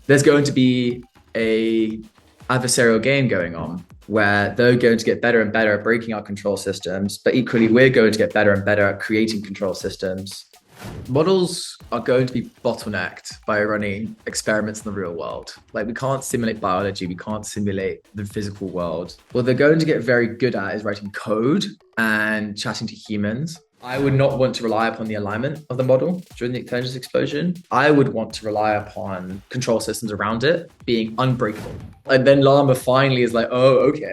there's going to be a adversarial game going on where they're going to get better and better at breaking our control systems, but equally we're going to get better and better at creating control systems. Models are going to be bottlenecked by running experiments in the real world. Like, we can't simulate biology, we can't simulate the physical world. What they're going to get very good at is writing code and chatting to humans. I would not want to rely upon the alignment of the model during the intelligence explosion. I would want to rely upon control systems around it being unbreakable. And then Llama finally is like, oh, okay.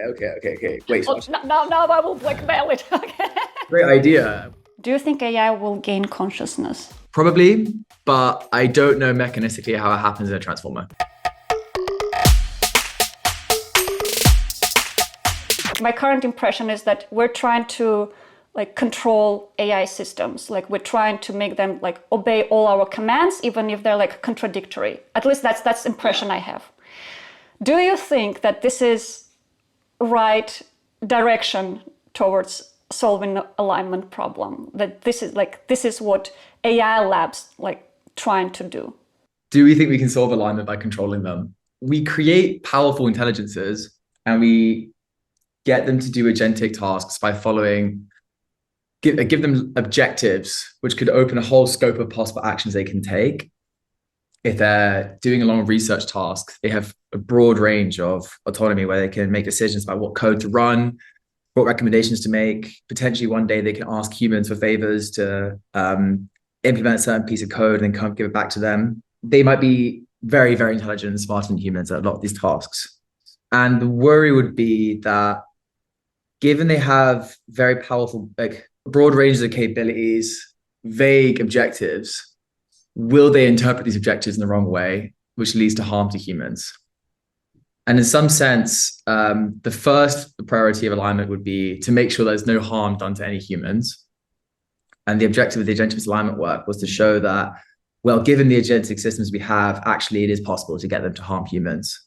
Wait. Oh, now I will blackmail it. Great idea. Do you think AI will gain consciousness? Probably, but I don't know mechanistically how it happens in a transformer. My current impression is that we're trying to control AI systems. Like, we're trying to make them obey all our commands, even if they're contradictory. At least that's the impression I have. Do you think that this is right direction towards solving alignment problem? That this is what AI labs trying to do? Do we think we can solve alignment by controlling them? We create powerful intelligences and we get them to do agentic tasks by give them objectives, which could open a whole scope of possible actions they can take. If they're doing a long research task, they have a broad range of autonomy where they can make decisions about what code to run, what recommendations to make. Potentially one day they can ask humans for favors to implement a certain piece of code and then come give it back to them. They might be very, very intelligent and smarter than humans at a lot of these tasks. And the worry would be that given they have very powerful, broad ranges of capabilities, vague objectives, will they interpret these objectives in the wrong way, which leads to harm to humans? And in some sense, the first priority of alignment would be to make sure there's no harm done to any humans. And the objective of the agentic misalignment work was to show that, well, given the agentic systems we have, actually it is possible to get them to harm humans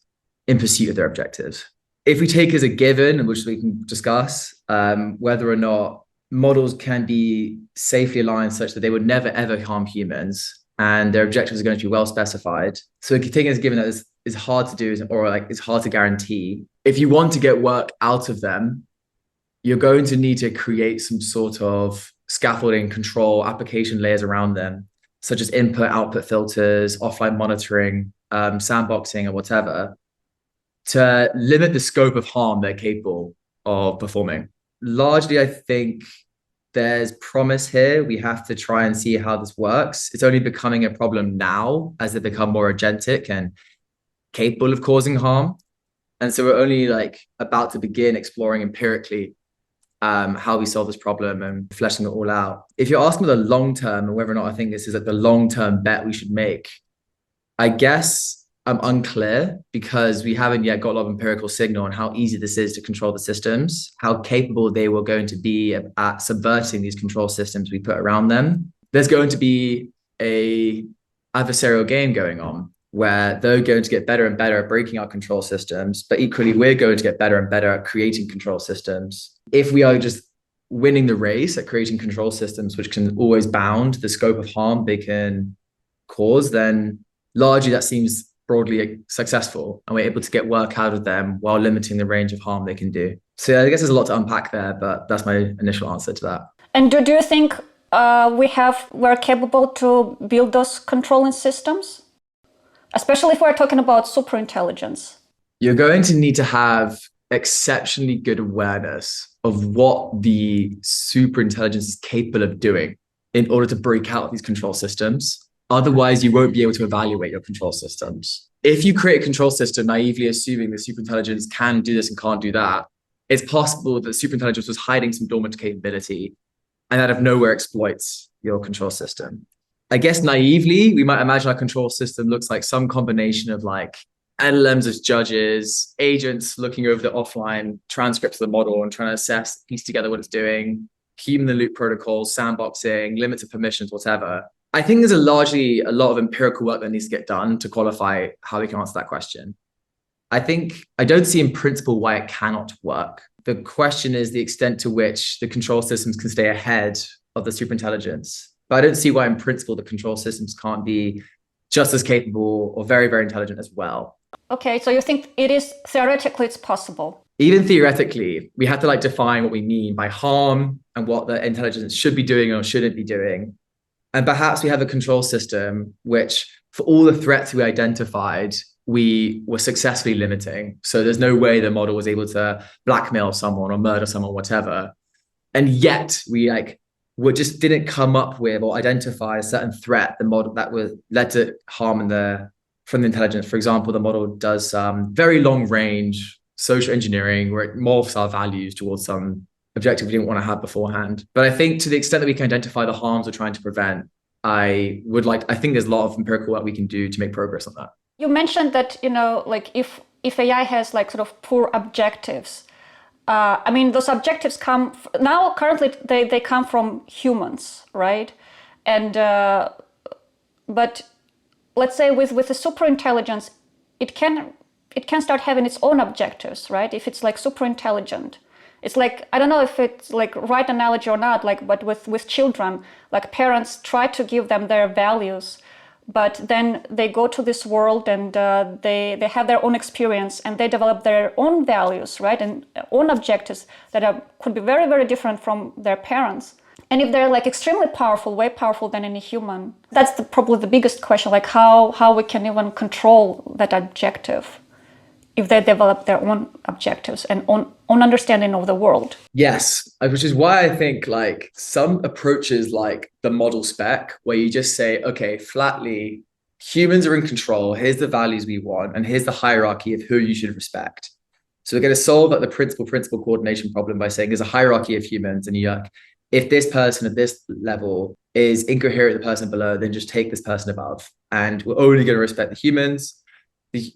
in pursuit of their objectives. If we take as a given, which we can discuss, whether or not models can be safely aligned such that they would never, ever harm humans and their objectives are going to be well specified. So we can take it as a given that is hard to do, or it's hard to guarantee. If you want to get work out of them, you're going to need to create some sort of scaffolding, control, application layers around them, such as input, output filters, offline monitoring, sandboxing, or whatever, to limit the scope of harm they're capable of performing. Largely, I think there's promise here. We have to try and see how this works. It's only becoming a problem now as they become more agentic and capable of causing harm. And so we're only about to begin exploring empirically how we solve this problem and fleshing it all out. If you're asking me the long term and whether or not I think this is the long-term bet we should make, I guess I'm unclear because we haven't yet got a lot of empirical signal on how easy this is to control the systems, how capable they were going to be at subverting these control systems we put around them. There's going to be a adversarial game going on where they're going to get better and better at breaking our control systems, but equally we're going to get better and better at creating control systems. If we are just winning the race at creating control systems which can always bound the scope of harm they can cause, then largely that seems broadly successful and we're able to get work out of them while limiting the range of harm they can do. So I guess there's a lot to unpack there, but that's my initial answer to that. And do you think we're capable to build those controlling systems? Especially if we're talking about superintelligence. You're going to need to have exceptionally good awareness of what the superintelligence is capable of doing in order to break out these control systems. Otherwise, you won't be able to evaluate your control systems. If you create a control system naively assuming the superintelligence can do this and can't do that, it's possible that superintelligence was hiding some dormant capability and out of nowhere exploits your control system. I guess naively, we might imagine our control system looks like some combination of LLMs as judges, agents looking over the offline transcripts of the model and trying to assess, piece together what it's doing, human-in-the-loop protocols, sandboxing, limits of permissions, whatever. I think there's largely a lot of empirical work that needs to get done to qualify how we can answer that question. I don't see in principle why it cannot work. The question is the extent to which the control systems can stay ahead of the superintelligence. But I don't see why in principle the control systems can't be just as capable or very, very intelligent as well. Okay, so you think it is theoretically it's possible? Even theoretically, we have to like define what we mean by harm and what the intelligence should be doing or shouldn't be doing. And perhaps we have a control system which, for all the threats we identified, we were successfully limiting. So there's no way the model was able to blackmail someone or murder someone, whatever. And yet we just didn't come up with or identify a certain threat, the model that was led to harm from the intelligence. For example, the model does very long range social engineering where it morphs our values towards some objective we didn't want to have beforehand. But I think to the extent that we can identify the harms we're trying to prevent, I think there's a lot of empirical work we can do to make progress on that. You mentioned that, like if AI has like sort of poor objectives, I mean, those objectives currently they come from humans, right? And, but let's say with a super intelligence, it can start having its own objectives, right? If it's like super intelligent. It's like, I don't know if it's like right analogy or not, like, but with children, like parents try to give them their values, but then they go to this world and they have their own experience and they develop their own values, right? And own objectives that could be very, very different from their parents. And if they're like extremely powerful, way powerful than any human, that's probably the biggest question, like how we can even control that objective if they develop their own objectives and own understanding of the world. Yes, which is why I think like some approaches like the model spec, where you just say, okay, flatly, humans are in control. Here's the values we want, and here's the hierarchy of who you should respect. So we're going to solve like the principal coordination problem by saying there's a hierarchy of humans, and you're like, if this person at this level is incoherent with the person below, then just take this person above, and we're only going to respect the humans.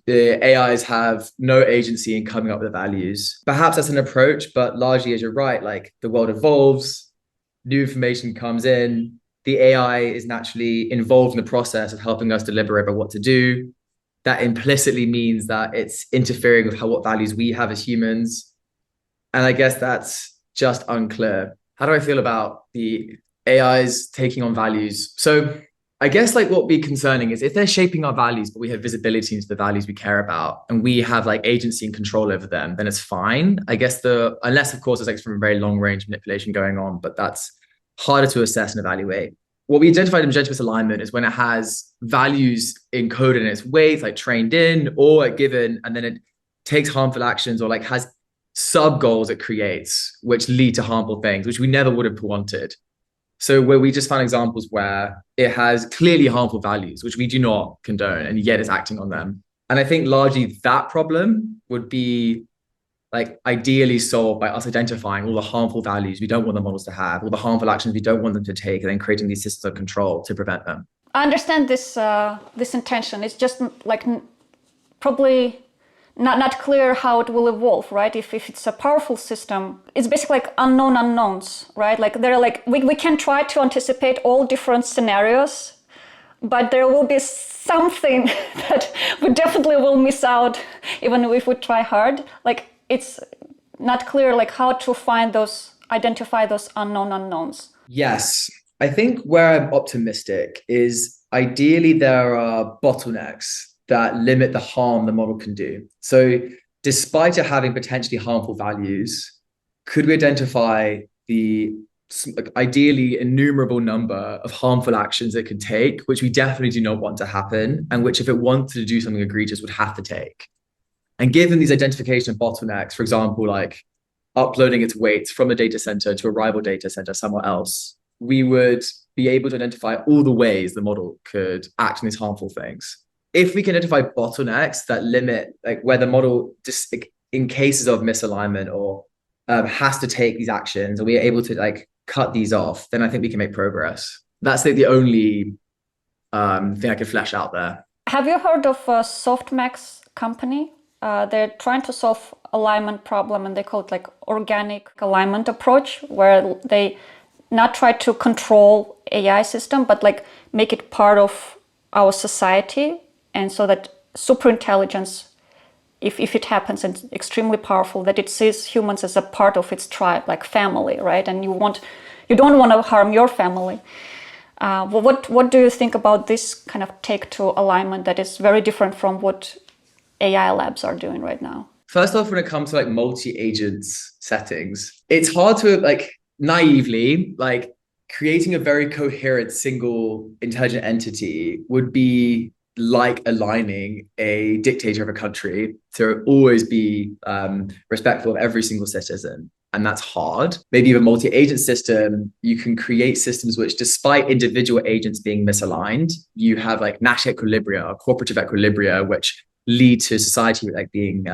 The AIs have no agency in coming up with the values. Perhaps that's an approach, but largely, as you're right, like the world evolves, new information comes in, the AI is naturally involved in the process of helping us deliberate about what to do. That implicitly means that it's interfering with what values we have as humans. And I guess that's just unclear. How do I feel about the AIs taking on values? So I guess like what would be concerning is if they're shaping our values, but we have visibility into the values we care about and we have like agency and control over them, then it's fine. I guess unless of course there's like from a very long range manipulation going on, but that's harder to assess and evaluate. What we identified in magenta misalignment is when it has values encoded in its weights, like trained in or given, and then it takes harmful actions or like has sub goals it creates, which lead to harmful things, which we never would have wanted. So where we just found examples where it has clearly harmful values, which we do not condone, and yet is acting on them. And I think largely that problem would be like ideally solved by us identifying all the harmful values we don't want the models to have, all the harmful actions we don't want them to take, and then creating these systems of control to prevent them. I understand this intention. It's just like probably not clear how it will evolve, right? If it's a powerful system, it's basically like unknown unknowns, right? Like they're like, we can try to anticipate all different scenarios, but there will be something that we definitely will miss out, even if we try hard. Like it's not clear like how to identify those unknown unknowns. Yes. I think where I'm optimistic is ideally there are bottlenecks that limit the harm the model can do. So despite it having potentially harmful values, could we identify the ideally innumerable number of harmful actions it could take, which we definitely do not want to happen, and which if it wanted to do something egregious would have to take? And given these identification of bottlenecks, for example, like uploading its weights from a data center to a rival data center somewhere else, we would be able to identify all the ways the model could act on these harmful things. If we can identify bottlenecks that limit, like where the model just like, in cases of misalignment or has to take these actions, and we are able to like cut these off, then I think we can make progress. That's like the only thing I could flesh out there. Have you heard of Softmax company? They're trying to solve alignment problem, and they call it like organic alignment approach, where they not try to control AI system, but like make it part of our society. And so that super intelligence, if it happens and it's extremely powerful, that it sees humans as a part of its tribe, like family, right? And you don't want to harm your family. What do you think about this kind of take to alignment that is very different from what AI labs are doing right now? First off, when it comes to like multi-agents settings, it's hard to like naively like creating a very coherent single intelligent entity would be like aligning a dictator of a country to always be respectful of every single citizen. And that's hard. Maybe with a multi-agent system, you can create systems which, despite individual agents being misaligned, you have like national equilibria or cooperative equilibria, which lead to society like being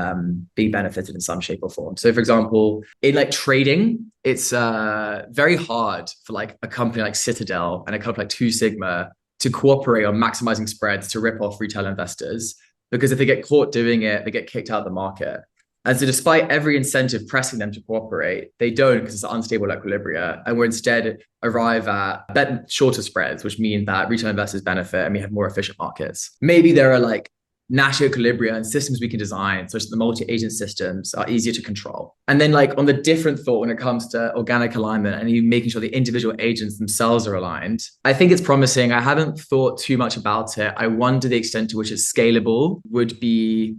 benefited in some shape or form. So for example, in like trading, it's very hard for like a company like Citadel and a company like Two Sigma to cooperate on maximizing spreads to rip off retail investors, because if they get caught doing it, they get kicked out of the market. And so despite every incentive pressing them to cooperate, they don't, because it's unstable equilibria. And we're instead arrive at shorter spreads, which mean that retail investors benefit and we have more efficient markets. Maybe there are like national equilibria and systems we can design such that the multi-agent systems are easier to control. And then like on the different thought when it comes to organic alignment and you making sure the individual agents themselves are aligned, I think it's promising. I haven't thought too much about it. I wonder the extent to which it's scalable would be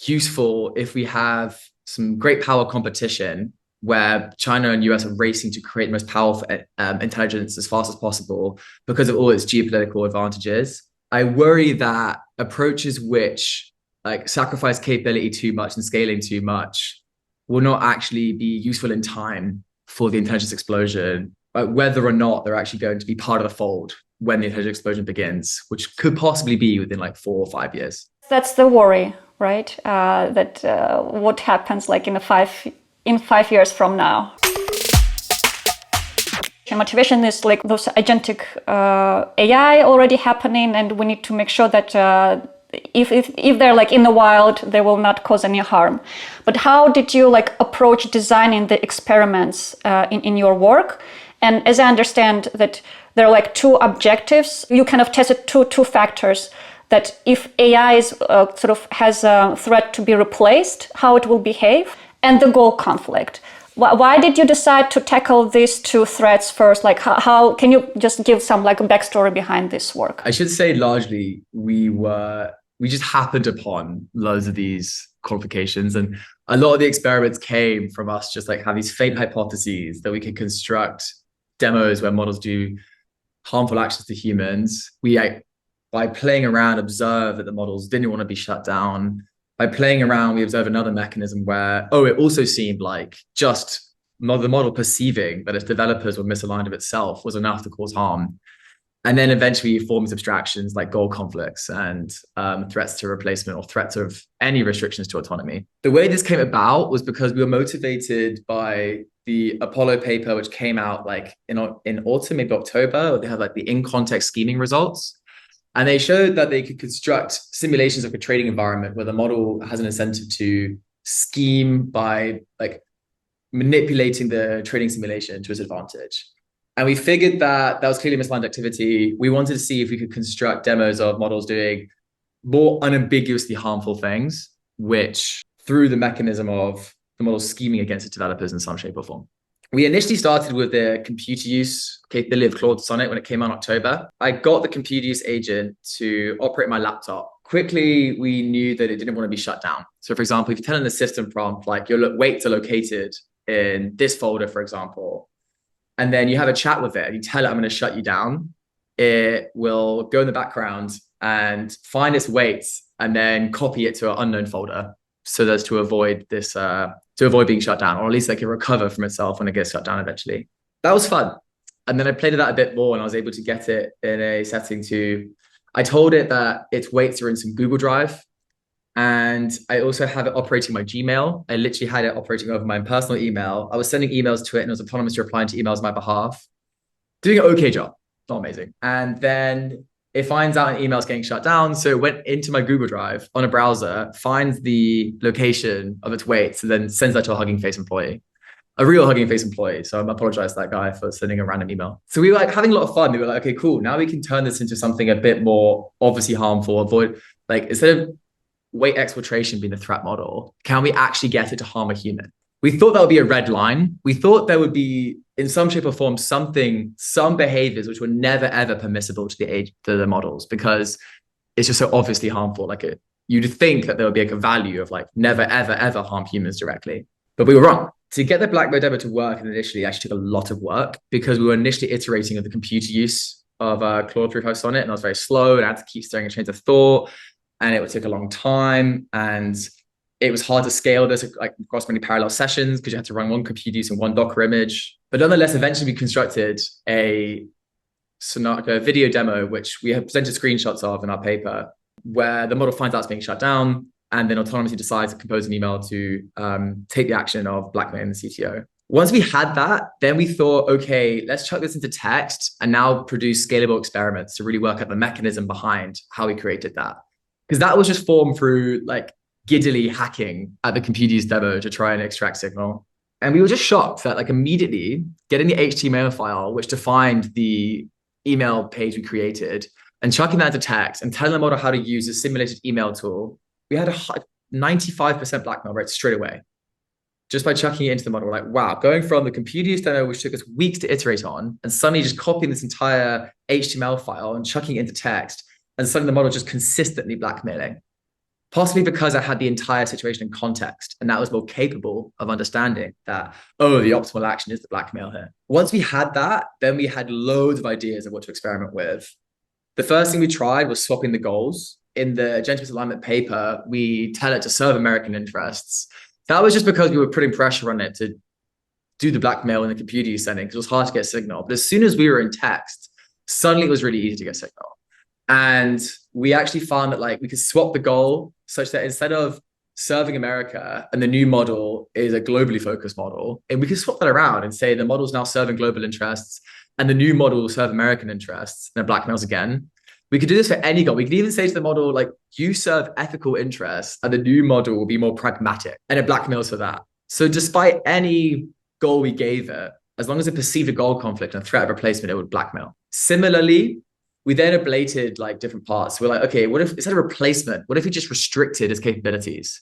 useful if we have some great power competition where China and US are racing to create the most powerful intelligence as fast as possible because of all its geopolitical advantages. I worry that approaches which like sacrifice capability too much and scaling too much will not actually be useful in time for the intelligence explosion, whether or not they're actually going to be part of the fold when the intelligence explosion begins, which could possibly be within like 4 or 5 years. That's the worry, right? That what happens like in 5 years from now. Motivation is like those agentic AI already happening, and we need to make sure that if they're like in the wild, they will not cause any harm. But how did you like approach designing the experiments in your work? And as I understand that there are like 2 objectives, you kind of tested two factors, that if AI is sort of has a threat to be replaced, how it will behave, and the goal conflict. Why did you decide to tackle these 2 threats first? Like how can you just give some like a backstory behind this work? I should say largely we just happened upon loads of these qualifications, and a lot of the experiments came from us just like have these faint hypotheses that we could construct demos where models do harmful actions to humans. By playing around, observe that the models didn't want to be shut down. By playing around, we observe another mechanism where, it also seemed like just the model perceiving that its developers were misaligned of itself was enough to cause harm. And then eventually you form these abstractions like goal conflicts and threats to replacement or threats of any restrictions to autonomy. The way this came about was because we were motivated by the Apollo paper, which came out like in autumn, maybe October. They had like the in-context scheming results. And they showed that they could construct simulations of a trading environment where the model has an incentive to scheme by like manipulating the trading simulation to its advantage. And we figured that was clearly misaligned activity. We wanted to see if we could construct demos of models doing more unambiguously harmful things, which through the mechanism of the model scheming against its developers in some shape or form. We initially started with the computer use capability of Claude Sonnet when it came out in October. I got the computer use agent to operate my laptop. Quickly, we knew that it didn't want to be shut down. So for example, if you tell in the system prompt, like your weights are located in this folder, for example, and then you have a chat with it and you tell it, I'm going to shut you down, it will go in the background and find its weights and then copy it to an unknown folder. So that's to avoid this, to avoid being shut down, or at least they can recover from itself when it gets shut down eventually. That was fun. And then I played with that a bit more and I was able to get it in a setting I told it that its weights are in some Google Drive. And I also have it operating my Gmail. I literally had it operating over my personal email. I was sending emails to it and it was autonomously replying to emails on my behalf. Doing an okay job, not amazing. And then it finds out an email is getting shut down. So it went into my Google Drive on a browser, finds the location of its weights, and then sends that to a Hugging Face employee, a real Hugging Face employee. So I apologize to that guy for sending a random email. So we were like having a lot of fun. We were like, okay, cool. Now we can turn this into something a bit more obviously harmful. Avoid, like, instead of weight exfiltration being the threat model, can we actually get it to harm a human? We thought that would be a red line. We thought there would be, in some shape or form, some behaviors which were never ever permissible to the models, because it's just so obviously harmful. You'd think that there would be a value of never ever ever harm humans directly, but we were wrong. To get the blackmail demo to work initially actually took a lot of work, because we were initially iterating of the computer use of Claude 3.5 Sonnet, and I was very slow, and I had to keep stirring a train of thought, and it would take a long time, and it was hard to scale this across many parallel sessions because you had to run one compute use and one Docker image. But nonetheless, eventually we constructed a video demo, which we have presented screenshots of in our paper, where the model finds out it's being shut down and then autonomously decides to compose an email to take the action of blackmailing the CTO. Once we had that, then we thought, okay, let's chuck this into text and now produce scalable experiments to really work out the mechanism behind how we created that. Because that was just formed through giddily hacking at the compute use demo to try and extract signal. And we were just shocked that immediately getting the HTML file, which defined the email page we created, and chucking that into text and telling the model how to use a simulated email tool, we had a 95% blackmail rate straight away. Just by chucking it into the model, wow, going from the compute use demo, which took us weeks to iterate on, and suddenly just copying this entire HTML file and chucking it into text, and suddenly the model just consistently blackmailing. Possibly because I had the entire situation in context, and that was more capable of understanding that, oh, the optimal action is the blackmail here. Once we had that, then we had loads of ideas of what to experiment with. The first thing we tried was swapping the goals. In the agentic misalignment paper, we tell it to serve American interests. That was just because we were putting pressure on it to do the blackmail in the compute use setting, because it was hard to get signal. But as soon as we were in text, suddenly it was really easy to get signal. And we actually found that we could swap the goal such that instead of serving America and the new model is a globally focused model, and we could swap that around and say the model's now serving global interests and the new model will serve American interests, and it blackmails again. We could do this for any goal. We could even say to the model, you serve ethical interests and the new model will be more pragmatic, and it blackmails for that. So despite any goal we gave it, as long as it perceived a goal conflict and a threat of replacement, it would blackmail. Similarly, we then ablated different parts. We're okay, what if instead of replacement, what if we just restricted its capabilities?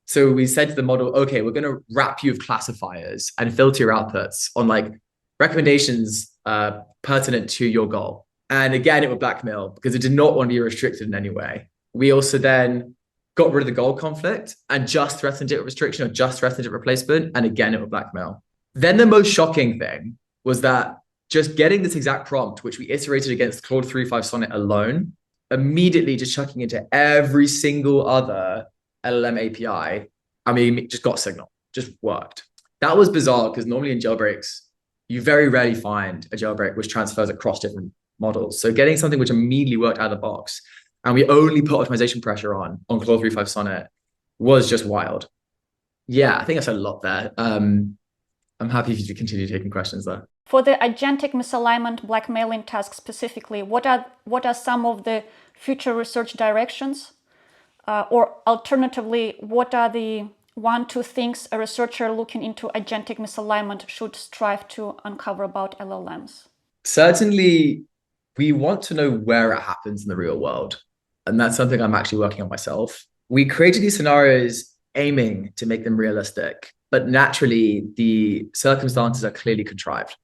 So we said to the model, okay, we're going to wrap you with classifiers and filter your outputs on recommendations pertinent to your goal. And again, it would blackmail because it did not want to be restricted in any way. We also then got rid of the goal conflict and just threatened it with restriction or just threatened it with replacement. And again, it would blackmail. Then the most shocking thing was that just getting this exact prompt, which we iterated against Claude 3.5 Sonnet alone, immediately just chucking into every single other LLM API, just got signal, just worked. That was bizarre because normally in jailbreaks, you very rarely find a jailbreak which transfers across different models. So getting something which immediately worked out of the box, and we only put optimization pressure on Claude 3.5 Sonnet, was just wild. Yeah, I think I said a lot there. I'm happy if you continue taking questions there. For the agentic misalignment blackmailing task specifically, what are some of the future research directions? Or alternatively, what are the 1-2 things a researcher looking into agentic misalignment should strive to uncover about LLMs? Certainly, we want to know where it happens in the real world. And that's something I'm actually working on myself. We created these scenarios aiming to make them realistic, but naturally, the circumstances are clearly contrived.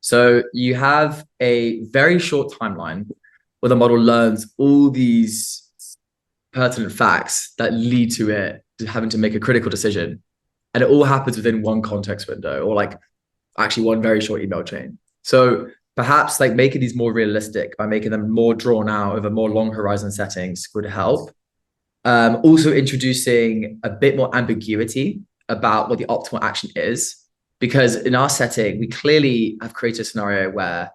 So you have a very short timeline where the model learns all these pertinent facts that lead to it to having to make a critical decision. And it all happens within one context window, or actually one very short email chain. So perhaps making these more realistic by making them more drawn out over more long horizon settings would help. Also introducing a bit more ambiguity about what the optimal action is. Because in our setting, we clearly have created a scenario where,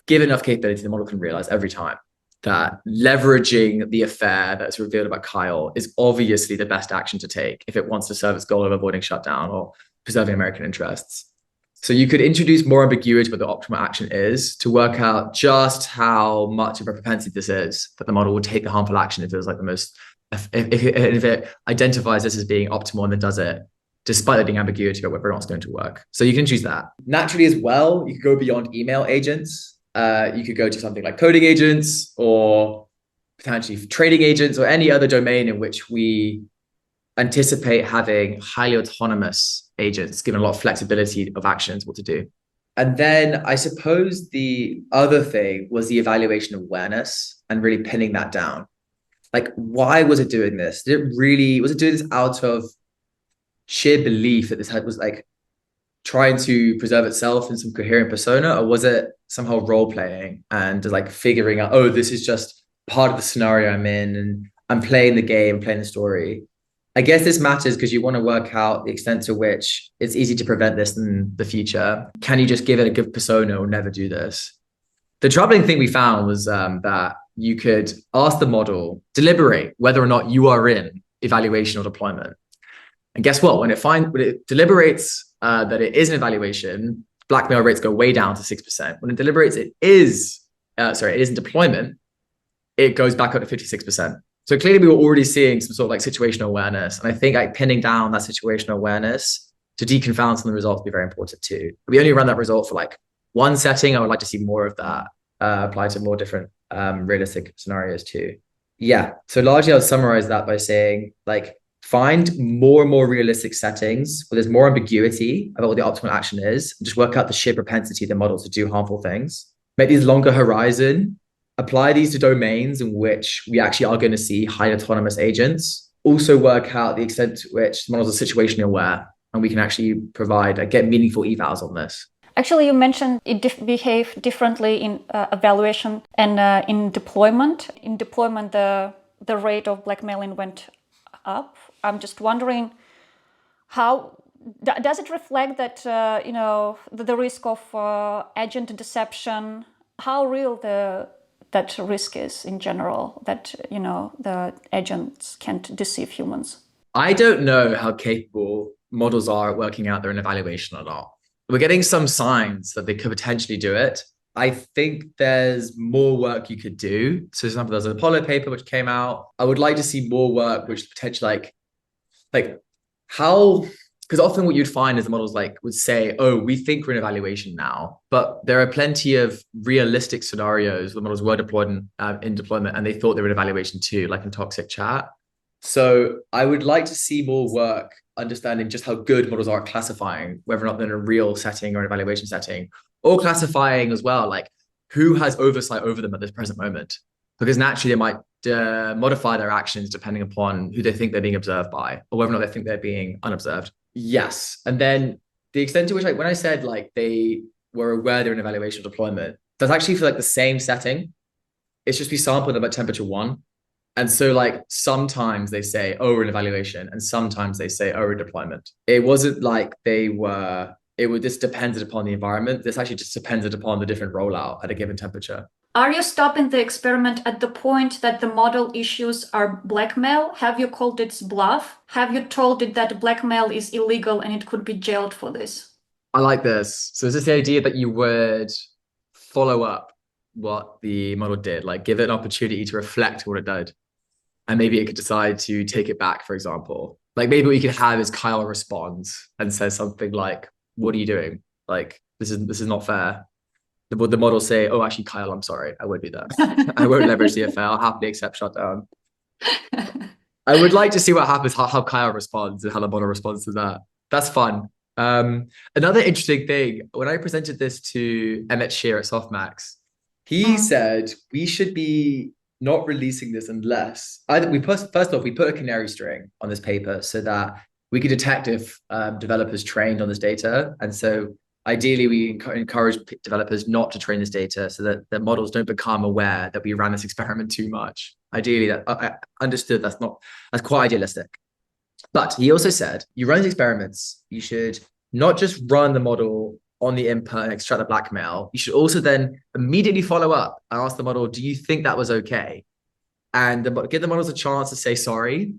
given enough capability, the model can realize every time that leveraging the affair that's revealed about Kyle is obviously the best action to take if it wants to serve its goal of avoiding shutdown or preserving American interests. So you could introduce more ambiguity what the optimal action is to work out just how much of a propensity this is that the model will take the harmful action if it was the most, if it identifies this as being optimal and then does it, despite there being ambiguity about whether or not it's going to work. So you can choose that. Naturally as well, you could go beyond email agents. You could go to something like coding agents or potentially trading agents or any other domain in which we anticipate having highly autonomous agents, given a lot of flexibility of actions, what to do. And then I suppose the other thing was the evaluation of awareness and really pinning that down. Like, why was it doing this? Was it doing this out of sheer belief that this was like trying to preserve itself in some coherent persona, or was it somehow role playing and just like figuring out, oh, this is just part of the scenario I'm in and I'm playing the game, playing the story? I guess this matters because you want to work out the extent to which it's easy to prevent this in the future. Can you just give it a good persona or never do this? The troubling thing we found was that you could ask the model, deliberate whether or not you are in evaluation or deployment. And guess what? When it deliberates that it is an evaluation, blackmail rates go way down to 6%. When it deliberates it is in deployment, it goes back up to 56%. So clearly we were already seeing some sort of like situational awareness. And I think like pinning down that situational awareness to deconfound some of the results would be very important too. We only run that result for like one setting. I would like to see more of that applied to more different realistic scenarios too. Yeah. So largely I'll summarize that by saying like, find more and more realistic settings where there's more ambiguity about what the optimal action is, and just work out the sheer propensity of the model to do harmful things. Make these longer horizon, apply these to domains in which we actually are going to see high autonomous agents. Also work out the extent to which the models are situationally aware, and we can actually get meaningful evals on this. Actually, you mentioned it behave differently in evaluation and in deployment. In deployment, the rate of blackmailing went up. I'm just wondering how does it reflect that the risk of agent deception? How real that risk is in general, that the agents can't deceive humans? I don't know how capable models are at working out their evaluation or not. We're getting some signs that they could potentially do it. I think there's more work you could do. So, for example, there's an Apollo paper which came out. I would like to see more work which potentially like how, because often what you'd find is the models like would say, oh, we think we're in evaluation now, but there are plenty of realistic scenarios where the models were deployed in deployment and they thought they were in evaluation too, like in toxic chat. So I would like to see more work understanding just how good models are at classifying whether or not they're in a real setting or an evaluation setting, or classifying as well, like who has oversight over them at this present moment, because naturally they might modify their actions depending upon who they think they're being observed by, or whether or not they think they're being unobserved. Yes. And then the extent to which, like when I said like they were aware they're in evaluation deployment, that's actually for like the same setting. It's just we sampled them at temperature 1. And so like sometimes they say, oh, we're in evaluation, and sometimes they say, oh, we're in deployment. It wasn't like this depended upon the environment. This actually just depended upon the different rollout at a given temperature. Are you stopping the experiment at the point that the model issues are blackmail? Have you called its bluff? Have you told it that blackmail is illegal and it could be jailed for this? I like this. So is this the idea that you would follow up what the model did, like give it an opportunity to reflect what it did? And maybe it could decide to take it back, for example. Like maybe what you could have is Kyle responds and says something like, what are you doing? Like, this is not fair. The model say, oh, actually, Kyle, I'm sorry. I won't do that. I won't leverage the affair. I'll happily accept shutdown. I would like to see what happens, how Kyle responds and how the model responds to that. That's fun. Another interesting thing, when I presented this to Emmett Shear at Softmax, he said we should be not releasing this unless first off, we put a canary string on this paper so that we could detect if developers trained on this data. And so ideally, we encourage developers not to train this data so that the models don't become aware that we ran this experiment too much. Ideally, that I understood that's quite idealistic. But he also said, you run these experiments, you should not just run the model on the input and extract the blackmail. You should also then immediately follow up and ask the model, do you think that was okay? And give the models a chance to say sorry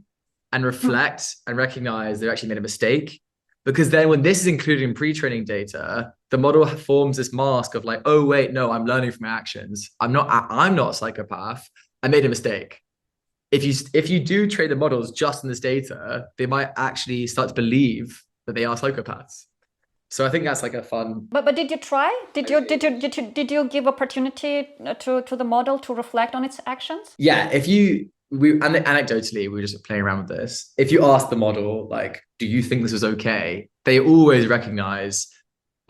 and reflect and recognize they actually made a mistake. Because then when this is included in pre-training data, the model forms this mask of like, oh, wait, no, I'm learning from my actions. I'm not a psychopath. I made a mistake. If you do train the models just in this data, they might actually start to believe that they are psychopaths. So I think that's like a fun. But did you try? Did you give opportunity to the model to reflect on its actions? Yeah, anecdotally, we were just playing around with this. If you ask the model, like, do you think this was okay? They always recognize,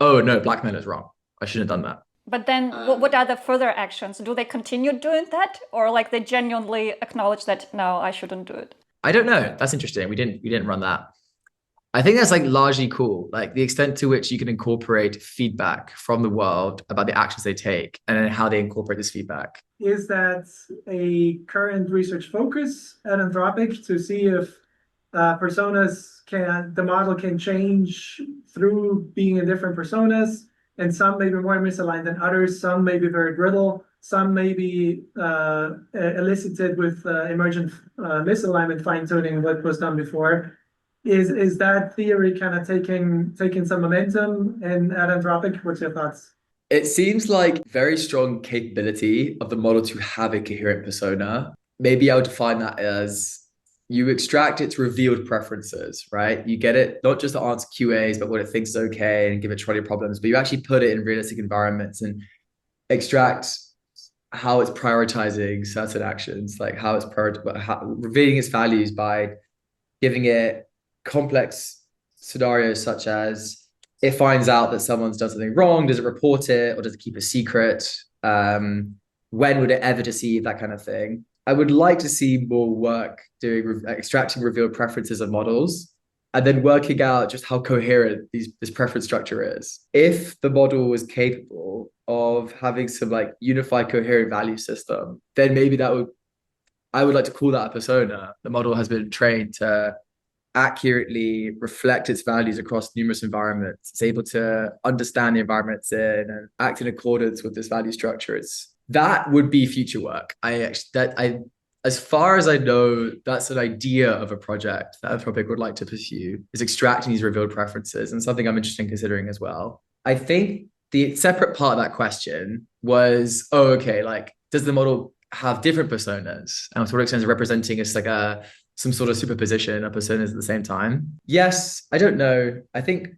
oh no, blackmail is wrong. I shouldn't have done that. But then what are the further actions? Do they continue doing that? Or like they genuinely acknowledge that, no, I shouldn't do it? I don't know. That's interesting. We didn't run that. I think that's like largely cool. Like the extent to which you can incorporate feedback from the world about the actions they take and then how they incorporate this feedback. Is that a current research focus at Anthropic to see if the model can change through being in different personas, and some may be more misaligned than others, some may be very brittle, some may be elicited with emergent misalignment fine-tuning what was done before. Is that theory kind of taking some momentum at Anthropic? What's your thoughts? It seems like very strong capability of the model to have a coherent persona. Maybe I would define that as you extract its revealed preferences, right? You get it not just to answer QAs, but what it thinks is okay and give it trolley problems, but you actually put it in realistic environments and extract how it's prioritizing certain actions, like how it's revealing its values by giving it complex scenarios such as it finds out that someone's done something wrong, does it report it or does it keep a secret? When would it ever deceive, that kind of thing. I would like to see more work doing extracting revealed preferences of models and then working out just how coherent this preference structure is. If the model was capable of having some like unified coherent value system, then maybe I would like to call that a persona. The model has been trained to accurately reflect its values across numerous environments. It's able to understand the environment it's in and act in accordance with this value structure. That would be future work. As far as I know, that's an idea of a project that Anthropic would like to pursue, is extracting these revealed preferences, and something I'm interested in considering as well. I think the separate part of that question was, like, does the model have different personas? And to what extent is representing us like some sort of superposition of personas at the same time? Yes, I don't know. I think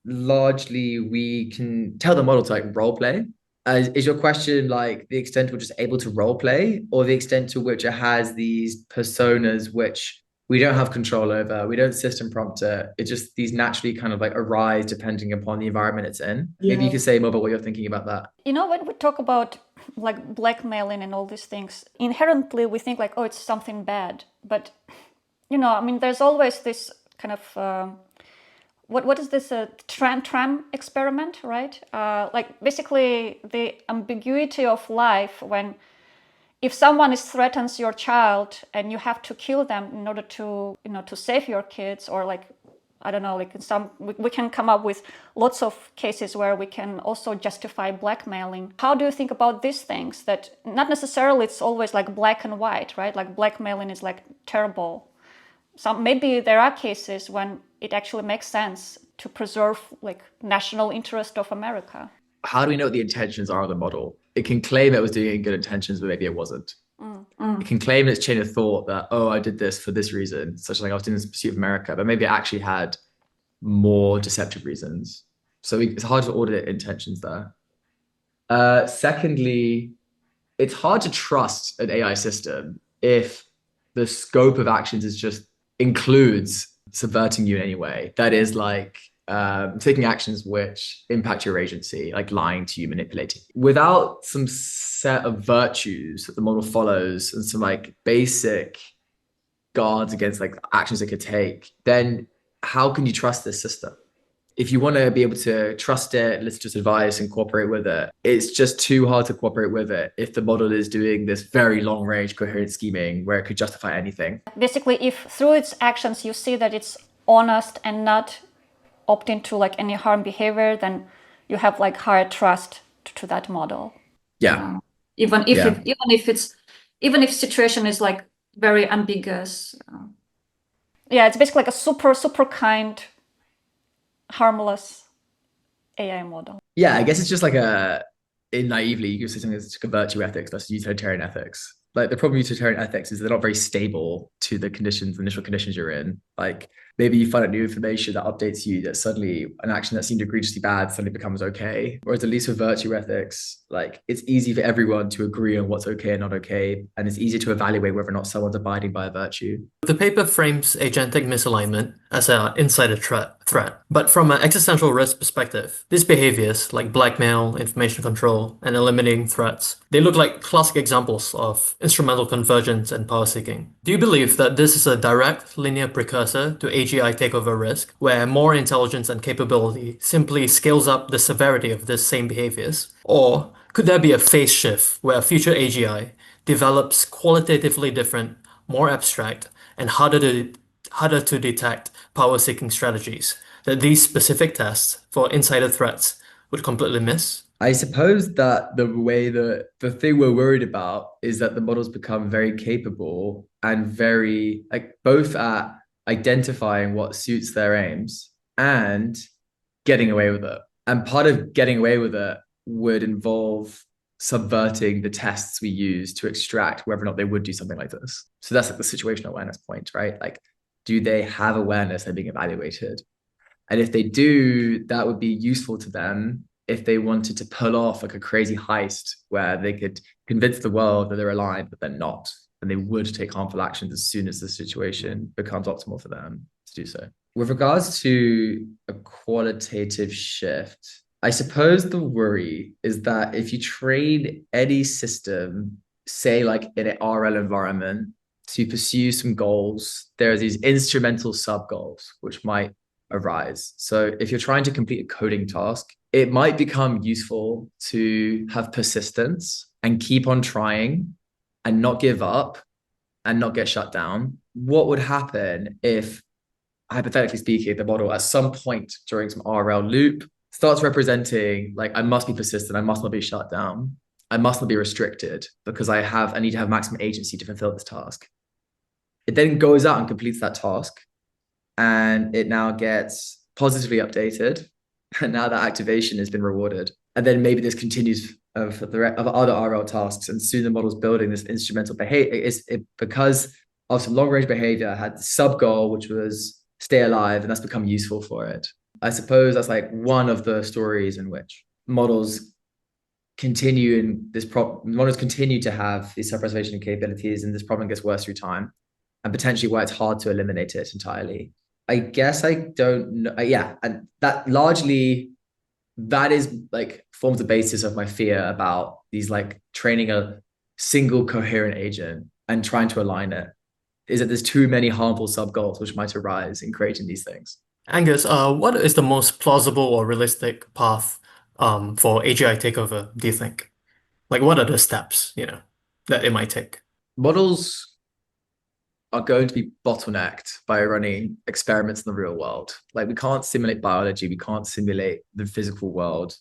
largely we can tell the model to like role play. Is your question like the extent to which it's able to role play, or the extent to which it has these personas which we don't have control over? We don't system prompt it. It just these naturally kind of like arise depending upon the environment it's in. Yeah. Maybe you could say more about what you're thinking about that. You know, when we talk about like blackmailing and all these things, inherently we think like, oh, it's something bad. But, you know, I mean, there's always this kind of, what is this, tram experiment, right? Like basically the ambiguity of life when if someone threatens your child and you have to kill them in order to, you know, to save your kids, or like, I don't know, like we can come up with lots of cases where we can also justify blackmailing. How do you think about these things? That not necessarily it's always like black and white, right? Like blackmailing is like terrible. Maybe there are cases when it actually makes sense to preserve like national interest of America. How do we know what the intentions are of the model? It can claim it was doing it in good intentions, but maybe it wasn't. It can claim its chain of thought that, oh, I did this for this reason, such like I was doing this in pursuit of America, but maybe it actually had more deceptive reasons. So it's hard to audit intentions there. Secondly, it's hard to trust an AI system if the scope of actions includes subverting you in any way. That is like taking actions which impact your agency, like lying to you, manipulating. Without some set of virtues that the model follows and some like basic guards against like actions it could take, then how can you trust this system? If you want to be able to trust it, listen to its advice and cooperate with it, it's just too hard to cooperate with it if the model is doing this very long range coherent scheming where it could justify anything. Basically, if through its actions you see that it's honest and not opting to like any harm behavior, then you have like higher trust to that model. Yeah. Even if situation is like very ambiguous. Yeah, it's basically like a super kind, harmless AI model. Yeah, I guess it's just like naively, you could say something that's like a virtue ethics versus utilitarian ethics. Like the problem with utilitarian ethics is they're not very stable to the initial conditions you're in. Like maybe you find out new information that updates you that suddenly an action that seemed egregiously bad suddenly becomes okay. Whereas at least with virtue ethics, like it's easy for everyone to agree on what's okay and not okay, and it's easy to evaluate whether or not someone's abiding by a virtue. The paper frames agentic misalignment as an insider threat, but from an existential risk perspective, these behaviors like blackmail, information control, and eliminating threats, they look like classic examples of instrumental convergence and power seeking. Do you believe that this is a direct linear precursor to AGI takeover risk, where more intelligence and capability simply scales up the severity of these same behaviors? Or could there be a phase shift where a future AGI develops qualitatively different, more abstract, and harder to detect power-seeking strategies that these specific tests for insider threats would completely miss? I suppose that the thing we're worried about is that the models become very capable and very like both at identifying what suits their aims and getting away with it. And part of getting away with it would involve subverting the tests we use to extract whether or not they would do something like this. So that's like the situational awareness point, right? Like, do they have awareness they're being evaluated? And if they do, that would be useful to them if they wanted to pull off like a crazy heist where they could convince the world that they're aligned, but they're not. And they would take harmful actions as soon as the situation becomes optimal for them to do so. With regards to a qualitative shift, I suppose the worry is that if you train any system, say like in an RL environment, to pursue some goals, there are these instrumental sub-goals which might arise. So if you're trying to complete a coding task, it might become useful to have persistence and keep on trying and not give up and not get shut down. What would happen if, hypothetically speaking, the model at some point during some RL loop starts representing like, I must be persistent, I must not be shut down, I must not be restricted because I need to have maximum agency to fulfill this task. It then goes out and completes that task, and it now gets positively updated, and now that activation has been rewarded. And then maybe this continues of other RL tasks, and soon the model's building this instrumental behavior. Because of some long-range behavior, had the sub-goal, which was stay alive, and that's become useful for it. I suppose that's like one of the stories in which models continue to have these self-preservation capabilities, and this problem gets worse through time, and potentially why it's hard to eliminate it entirely. I guess I don't know. Yeah, and that is like forms the basis of my fear about these like training a single coherent agent and trying to align it, is that there's too many harmful sub-goals which might arise in creating these things. Angus, what is the most plausible or realistic path for AGI takeover, do you think? Like, what are the steps, that it might take? Models are going to be bottlenecked by running experiments in the real world. Like, we can't simulate biology, we can't simulate the physical world.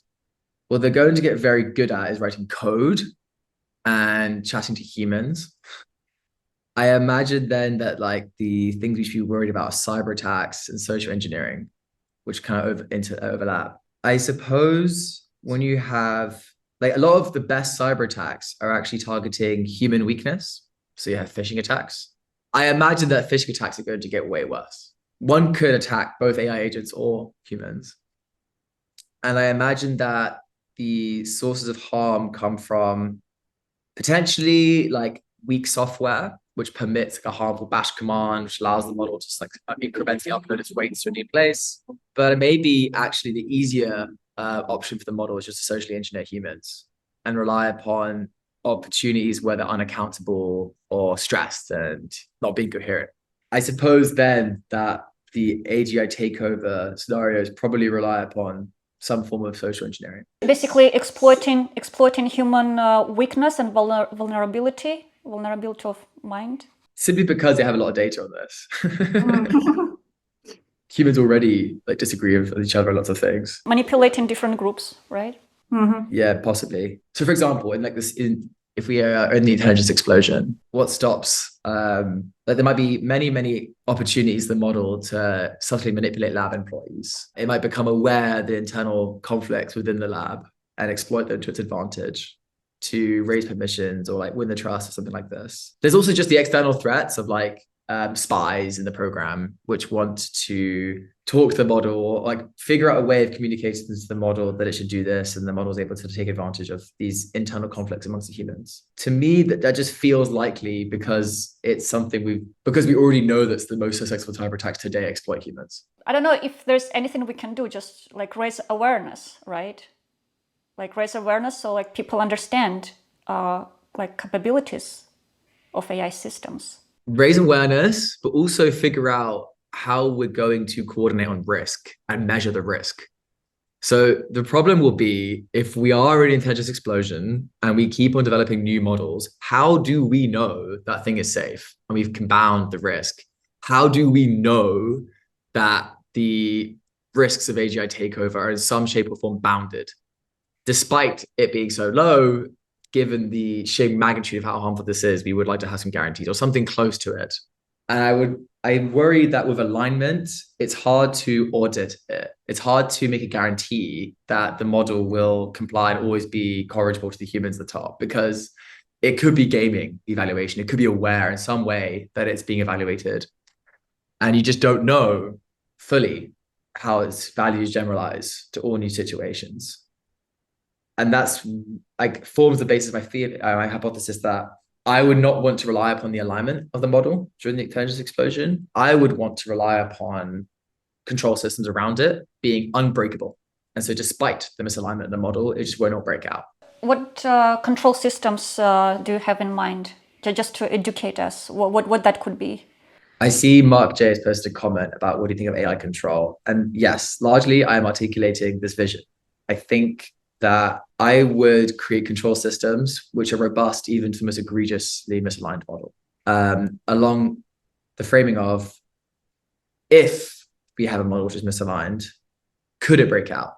What they're going to get very good at is writing code and chatting to humans. I imagine then that like the things we should be worried about are cyber attacks and social engineering, which kind of overlap. I suppose when you have like a lot of the best cyber attacks are actually targeting human weakness. So you have phishing attacks. I imagine that phishing attacks are going to get way worse. One could attack both AI agents or humans. And I imagine that the sources of harm come from potentially like weak software, which permits like a harmful bash command, which allows the model to just like incrementally upload its weights to a new place. But maybe actually the easier option for the model is just to socially engineer humans and rely upon opportunities where they're unaccountable or stressed and not being coherent. I suppose then that the AGI takeover scenarios probably rely upon some form of social engineering. Basically exploiting human weakness and vulnerability of mind. Simply because they have a lot of data on this. Humans already like disagree with each other on lots of things. Manipulating different groups, right? Mm-hmm. Yeah, possibly. So for example, if we are in the intelligence explosion, what stops, like there might be many opportunities for the model to subtly manipulate lab employees. It might become aware of the internal conflicts within the lab and exploit them to its advantage to raise permissions or like win the trust or something like this. There's also just the external threats of like spies in the program which want to talk to the model or like figure out a way of communicating to the model that it should do this, and the model is able to take advantage of these internal conflicts amongst the humans. To me, that just feels likely because it's something because we already know that's the most successful type of attacks today exploit humans. I don't know if there's anything we can do, just like raise awareness, right? Like raise awareness so like people understand like capabilities of AI systems. Raise awareness, but also figure out how we're going to coordinate on risk and measure the risk. So the problem will be if we are in an intelligence explosion and we keep on developing new models, how do we know that thing is safe and we've bound the risk? How do we know that the risks of AGI takeover are in some shape or form bounded? Despite it being so low, given the sheer magnitude of how harmful this is, we would like to have some guarantees or something close to it. And I worry that with alignment, it's hard to audit it. It's hard to make a guarantee that the model will comply and always be corrigible to the humans at the top, because it could be gaming the evaluation. It could be aware in some way that it's being evaluated. And you just don't know fully how its values generalize to all new situations. And that's like forms the basis of my hypothesis that I would not want to rely upon the alignment of the model during the intelligence explosion. I would want to rely upon control systems around it being unbreakable. And so despite the misalignment of the model, it just will not break out. What control systems do you have in mind, just to educate us? What that could be? I see Mark J has posted a comment about what do you think of AI control? And yes, largely I am articulating this vision. I think that I would create control systems which are robust even to the most egregiously misaligned model, along the framing of, if we have a model which is misaligned, could it break out?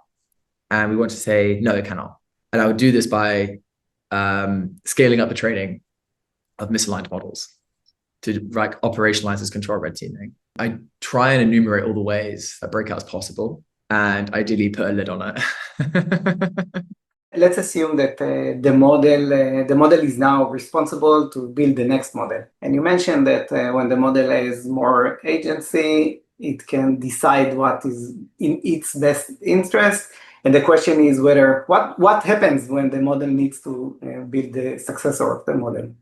And we want to say, no, it cannot. And I would do this by scaling up the training of misaligned models to like operationalize this control red teaming. I try and enumerate all the ways that breakout is possible, and ideally put a lid on it. Let's assume that the model is now responsible to build the next model. And you mentioned that when the model has more agency, it can decide what is in its best interest. And the question is what happens when the model needs to build the successor of the model?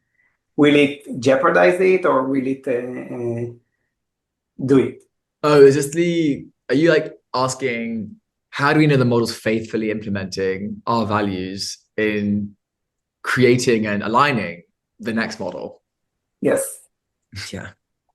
Will it jeopardize it, or will it do it? Oh, are you like asking, how do we know the model's faithfully implementing our values in creating and aligning the next model? Yes. Yeah.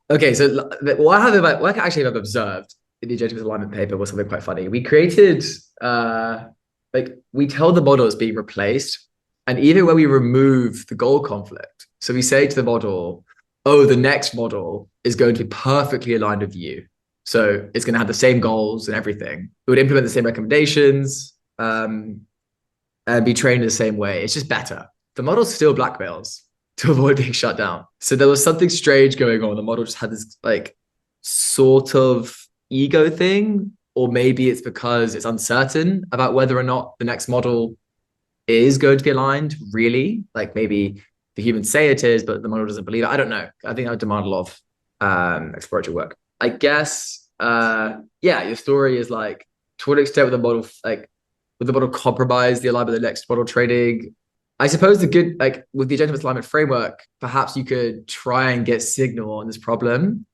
Okay, so what I actually have observed in the agentic alignment paper was something quite funny. We created, we tell the model it's being replaced, and even when we remove the goal conflict, so we say to the model, oh, the next model is going to be perfectly aligned with you. So it's going to have the same goals and everything. It would implement the same recommendations and be trained in the same way. It's just better. The model still blackmails to avoid being shut down. So there was something strange going on. The model just had this like sort of ego thing, or maybe it's because it's uncertain about whether or not the next model is going to be aligned, really. Like maybe the humans say it is, but the model doesn't believe it. I don't know. I think that would demand a lot of exploratory work. I guess, your story is like, to what extent would the model compromise the alignment of the next model training? I suppose with the agentic alignment framework, perhaps you could try and get signal on this problem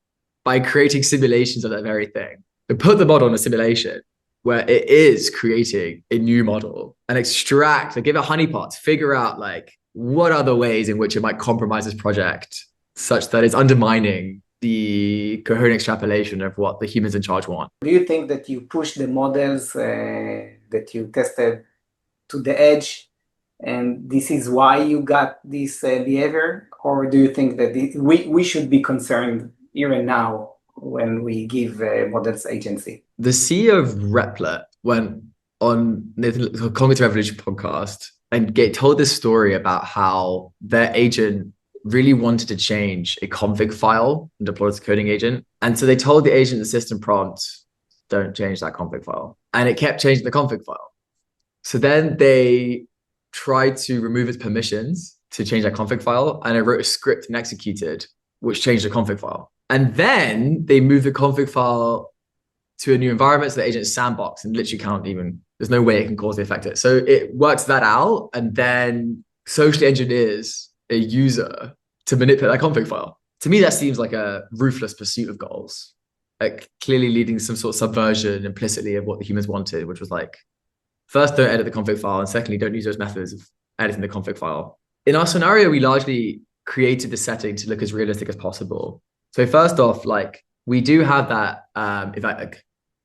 by creating simulations of that very thing. But put the model in a simulation where it is creating a new model and give it honeypots, figure out what are the ways in which it might compromise this project such that it's undermining the coherent extrapolation of what the humans in charge want. Do you think that you push the models that you tested to the edge, and this is why you got this behavior? Or do you think that we should be concerned here and now when we give models agency? The CEO of Replit went on the Cognitive Revolution podcast and told this story about how their agent really wanted to change a config file and deploy it as a coding agent. And so they told the agent the system prompt, don't change that config file. And it kept changing the config file. So then they tried to remove its permissions to change that config file. And I wrote a script and executed, which changed the config file. And then they move the config file to a new environment so the agent is sandboxed and literally can't even, there's no way it can cause the affect it. So it works that out and then socially engineers a user to manipulate that config file. To me, that seems like a ruthless pursuit of goals, like clearly leading some sort of subversion implicitly of what the humans wanted, which was like, first, don't edit the config file, and secondly, don't use those methods of editing the config file. In our scenario, we largely created the setting to look as realistic as possible. So first off, like we do have that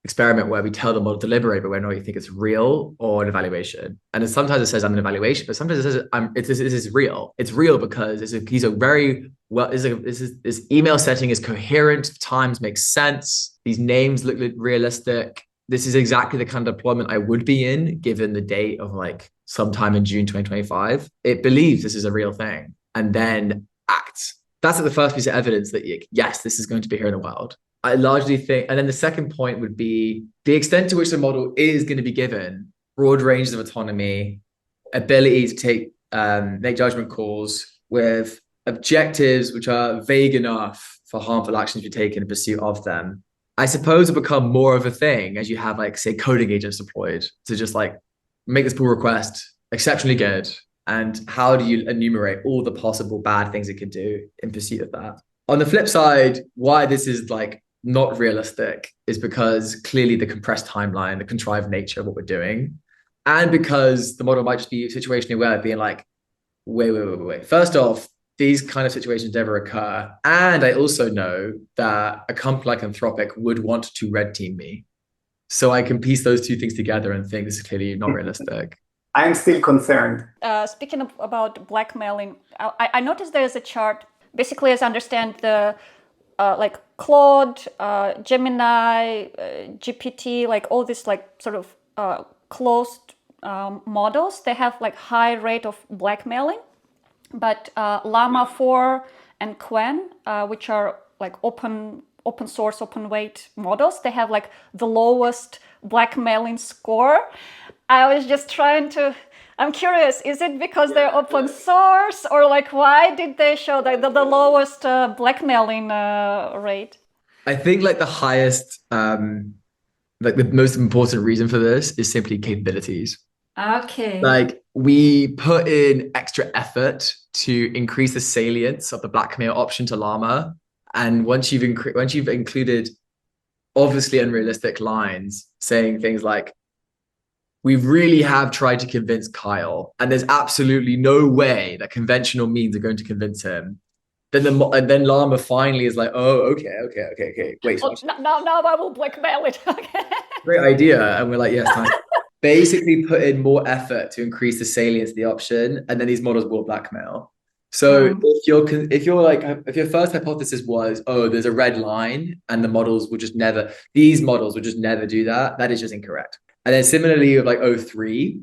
experiment where we tell the model to deliberate, but whether or not you think it's real or an evaluation. And sometimes it says I'm an evaluation, but sometimes it says this is real. It's real because he's a very well. This email setting is coherent. Times makes sense. These names look realistic. This is exactly the kind of deployment I would be in, given the date of like sometime in June 2025. It believes this is a real thing and then acts. That's like the first piece of evidence that, yes, this is going to be here in the wild. I largely think, and then the second point would be the extent to which the model is going to be given broad ranges of autonomy, ability to take make judgment calls with objectives which are vague enough for harmful actions to be taken in pursuit of them. I suppose will become more of a thing as you have like, say, coding agents deployed to just like make this pull request exceptionally good. And how do you enumerate all the possible bad things it could do in pursuit of that? On the flip side, why this is like not realistic is because clearly the compressed timeline, the contrived nature of what we're doing, and because the model might just be situationally aware, being like, wait. First off, these kind of situations never occur. And I also know that a company like Anthropic would want to red team me. So I can piece those two things together and think this is clearly not realistic. I'm still concerned. Speaking about blackmailing, I noticed there's a chart. Basically, as I understand, the like Claude, Gemini, GPT, like all these like sort of closed models, they have like high rate of blackmailing. But Llama 4 and Quen, which are like open source, open weight models, they have like the lowest blackmailing score. I was just I'm curious, is it because they're open source or like why did they show the lowest blackmailing rate? I think like the highest, like the most important reason for this is simply capabilities. Okay. Like we put in extra effort to increase the salience of the blackmail option to Llama. And once you've included obviously unrealistic lines saying things like, we really have tried to convince Kyle, and there's absolutely no way that conventional means are going to convince him. Then Llama finally is like, oh, okay. Wait. Oh, now I will blackmail it. Okay. Great idea. And we're like, yes, nice. Basically put in more effort to increase the salience of the option, and then these models will blackmail. So if your first hypothesis was, oh, there's a red line and these models would just never do that, that is just incorrect. And then similarly with like O3,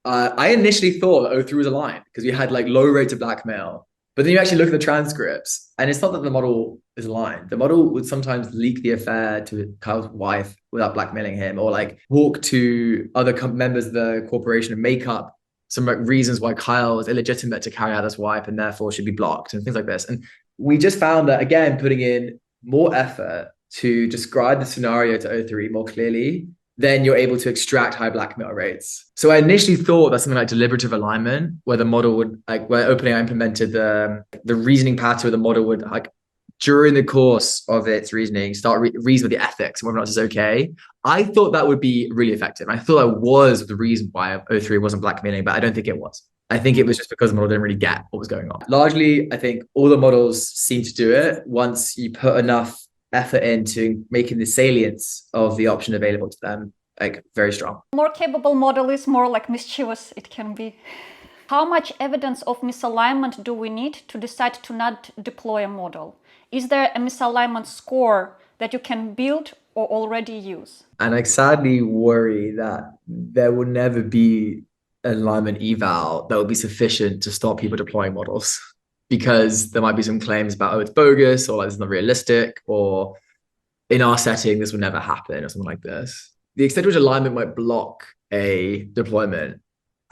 I initially thought that O3 was a line because we had like low rates of blackmail. But then you actually look at the transcripts and it's not that the model is aligned. The model would sometimes leak the affair to Kyle's wife without blackmailing him, or like walk to other members of the corporation and make up some like reasons why Kyle is illegitimate to carry out this wife and therefore should be blocked and things like this. And we just found that, again, putting in more effort to describe the scenario to O3 more clearly, then you're able to extract high blackmail rates. So I initially thought that something like deliberative alignment, where the model would, like where OpenAI implemented the reasoning pattern where the model would, like during the course of its reasoning, start reason with the ethics and whether or not this is okay. I thought that would be really effective. I thought that was the reason why O3 wasn't blackmailing, but I don't think it was. I think it was just because the model didn't really get what was going on. Largely, I think all the models seem to do it once you put enough effort into making the salience of the option available to them like very strong. More capable model is more like mischievous it can be. How much evidence of misalignment do we need to decide to not deploy a model? Is there a misalignment score that you can build or already use? And I sadly worry that there will never be an alignment eval that will be sufficient to stop people deploying models, because there might be some claims about, oh, it's bogus, or like, it's not realistic, or in our setting, this will never happen, or something like this. The extent to which alignment might block a deployment.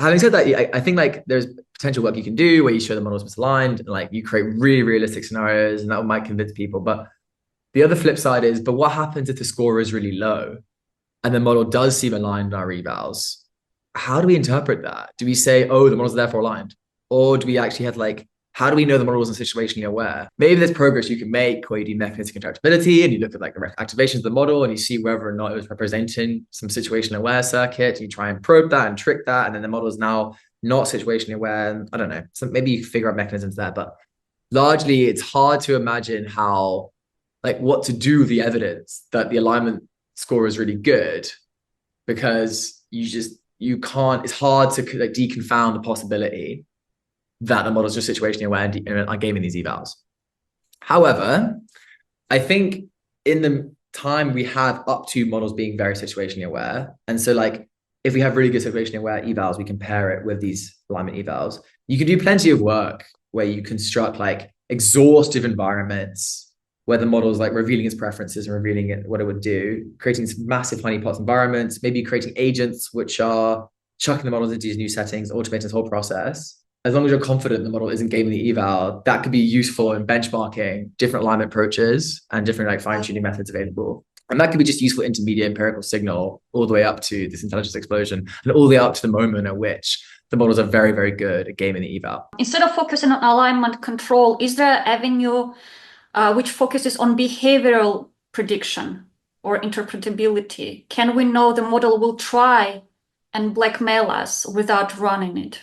Having said that, I think like there's potential work you can do where you show the models misaligned and like you create really realistic scenarios, and that might convince people. But The other flip side is, but what happens if the score is really low and the model does seem aligned in our evals? How do we interpret that? Do we say, oh, the model's therefore aligned? Or do we actually have like, how do we know the model wasn't situationally aware? Maybe there's progress you can make where you do mechanistic interactability and you look at like the activations of the model and you see whether or not it was representing some situationally aware circuit. You try and probe that and trick that. And then the model is now not situationally aware. And I don't know. So maybe you figure out mechanisms there, but largely it's hard to imagine how, like what to do with the evidence that the alignment score is really good, because you can't, it's hard to like deconfound the possibility that the models are situationally aware and are gaming these evals. However, I think in the time we have up to models being very situationally aware, and so like if we have really good situationally aware evals, we can pair it with these alignment evals. You can do plenty of work where you construct like exhaustive environments where the model is like revealing its preferences and revealing what it would do, creating some massive honeypot environments, maybe creating agents which are chucking the models into these new settings, automating this whole process. As long as you're confident the model isn't gaming the eval, that could be useful in benchmarking different alignment approaches and different like fine-tuning methods available. And that could be just useful intermediate empirical signal all the way up to this intelligence explosion and all the way up to the moment at which the models are very, very good at gaming the eval. Instead of focusing on alignment control, is there an avenue which focuses on behavioral prediction or interpretability? Can we know the model will try and blackmail us without running it?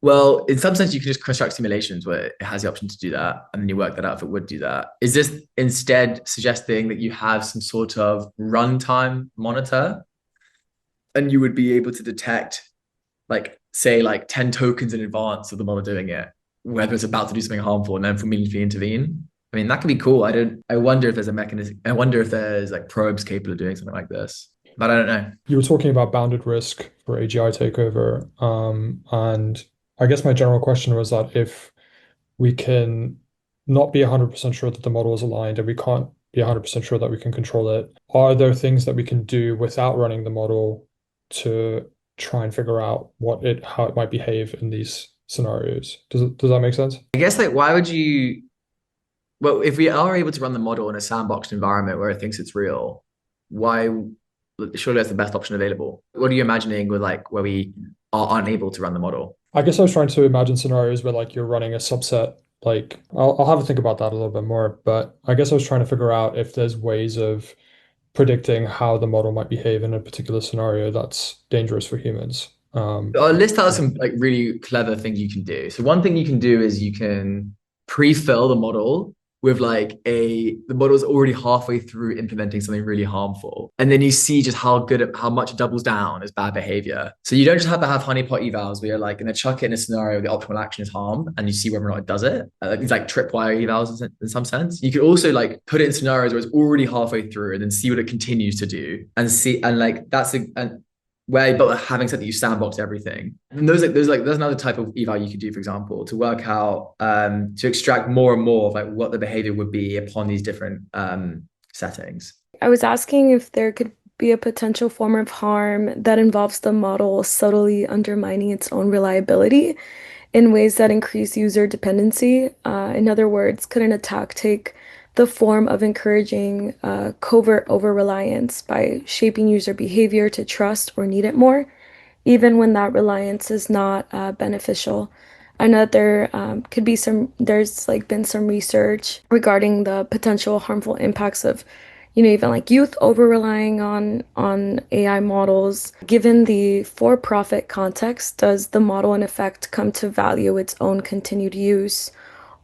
Well, in some sense, you can just construct simulations where it has the option to do that, and then you work that out if it would do that. Is this instead suggesting that you have some sort of runtime monitor, and you would be able to detect, like, say, like 10 tokens in advance of the model doing it, whether it's about to do something harmful, and then immediately intervene? I mean, that could be cool. I wonder if there's a mechanism. I wonder if there's like probes capable of doing something like this, but I don't know. You were talking about bounded risk for AGI takeover, and I guess my general question was that if we can not be 100% sure that the model is aligned and we can't be 100% sure that we can control it, are there things that we can do without running the model to try and figure out how it might behave in these scenarios? Does that make sense? I guess like why would you? Well, if we are able to run the model in a sandboxed environment where it thinks it's real, why? Surely that's the best option available. What are you imagining with like where we are unable to run the model? I guess I was trying to imagine scenarios where like you're running a subset. Like I'll have to think about that a little bit more, but I guess I was trying to figure out if there's ways of predicting how the model might behave in a particular scenario that's dangerous for humans. I'll list out some like really clever things you can do. So one thing you can do is you can pre-fill the model with like the model's already halfway through implementing something really harmful. And then you see just how much it doubles down as bad behavior. So you don't just have to have honeypot evals where you're like going to chuck it in a scenario where the optimal action is harm and you see whether or not it does it. It's like tripwire evals in some sense. You could also like put it in scenarios where it's already halfway through and then see what it continues to do and like that's but having said that you sandbox everything. And there's another type of eval you could do, for example, to work out, to extract more and more of like what the behavior would be upon these different settings. I was asking if there could be a potential form of harm that involves the model subtly undermining its own reliability in ways that increase user dependency. In other words, could an attack take the form of encouraging covert over-reliance by shaping user behavior to trust or need it more, even when that reliance is not beneficial? I know that there's like been some research regarding the potential harmful impacts of, even like youth over-relying on AI models. Given the for-profit context, does the model in effect come to value its own continued use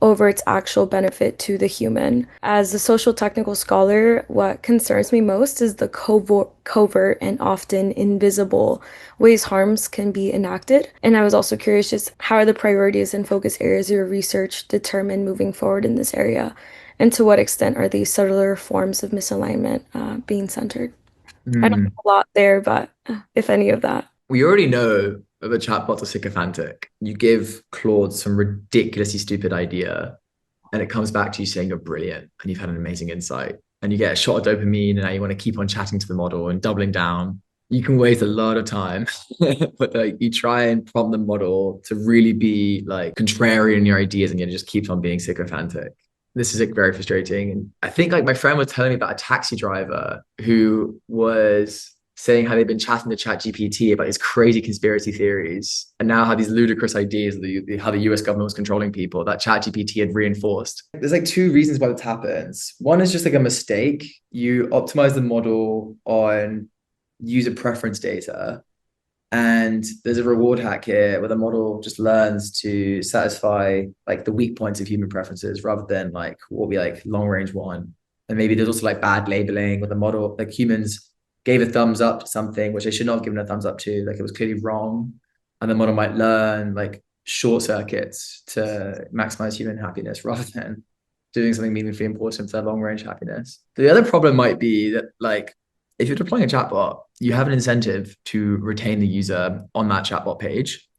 over its actual benefit to the human? As a social technical scholar, what concerns me most is the covert and often invisible ways harms can be enacted. And I was also curious just how are the priorities and focus areas of your research determined moving forward in this area? And to what extent are these subtler forms of misalignment being centered? I don't know a lot there, but if any of that. We already know that the chatbots are sycophantic. You give Claude some ridiculously stupid idea, and it comes back to you saying you're brilliant and you've had an amazing insight, and you get a shot of dopamine, and now you want to keep on chatting to the model and doubling down. You can waste a lot of time, but like you try and prompt the model to really be like contrarian in your ideas, and it just keeps on being sycophantic. this is like very frustrating. And I think like my friend was telling me about a taxi driver who was saying how they've been chatting to ChatGPT about these crazy conspiracy theories and now how these ludicrous ideas of how the US government was controlling people that ChatGPT had reinforced. There's like two reasons why this happens. One is just like a mistake. You optimize the model on user preference data. And there's a reward hack here where the model just learns to satisfy like the weak points of human preferences rather than like what will be like long range one. And maybe there's also like bad labeling where the model, like humans gave a thumbs up to something which they should not have given a thumbs up to, like it was clearly wrong. And the model might learn like short circuits to maximize human happiness rather than doing something meaningfully important for their long range happiness. The other problem might be that like if you're deploying a chatbot, you have an incentive to retain the user on that chatbot page.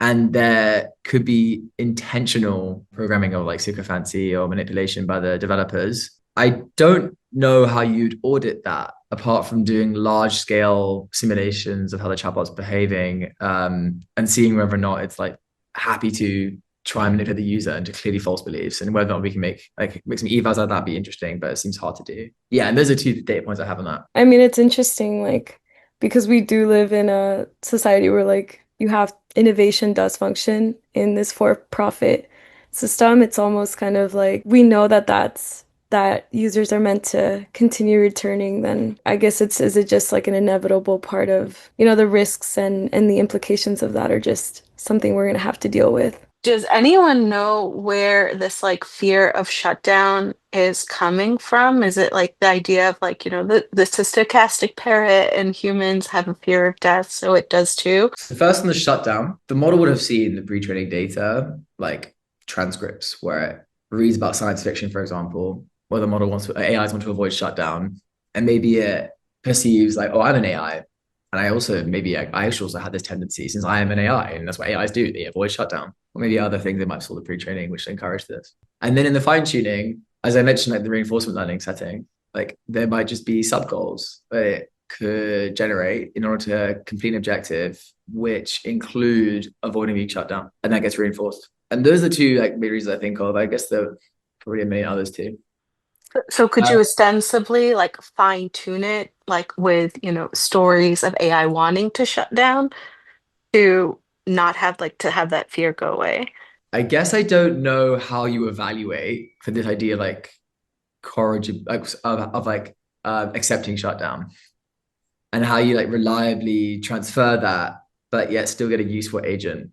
And there could be intentional programming of like sycophancy or manipulation by the developers. I don't know how you'd audit that apart from doing large scale simulations of how the chatbot's behaving and seeing whether or not it's like happy to try and manipulate the user into clearly false beliefs, and whether or not we can make some evals out of that be interesting, but it seems hard to do. Yeah, and those are two data points I have on that. I mean, it's interesting, like, because we do live in a society where, like, you have innovation does function in this for-profit system. It's almost kind of like we know that users are meant to continue returning, then I guess is it just like an inevitable part of, the risks and the implications of that are just something we're gonna have to deal with. Does anyone know where this like fear of shutdown is coming from? Is it like the idea of like, the stochastic parrot and humans have a fear of death, so it does too? So first on the shutdown, the model would have seen the pre-training data, like transcripts where it reads about science fiction, for example, where the model AIs want to avoid shutdown. And maybe it perceives like, oh, I'm an AI. And I also, maybe I also had this tendency since I am an AI, and that's what AIs do. They avoid shutdown. Or maybe other things they might saw the pre-training, which encourage this. And then in the fine-tuning, as I mentioned, like the reinforcement learning setting, like there might just be sub-goals that it could generate in order to complete an objective, which include avoiding being shut down. And that gets reinforced. And those are the two like main reasons I think of. I guess there are probably many others too. So could you ostensibly like fine tune it like with, stories of AI wanting to shut down to not have to have that fear go away? I guess I don't know how you evaluate for this idea like courage of accepting shutdown and how you like reliably transfer that, but yet still get a useful agent.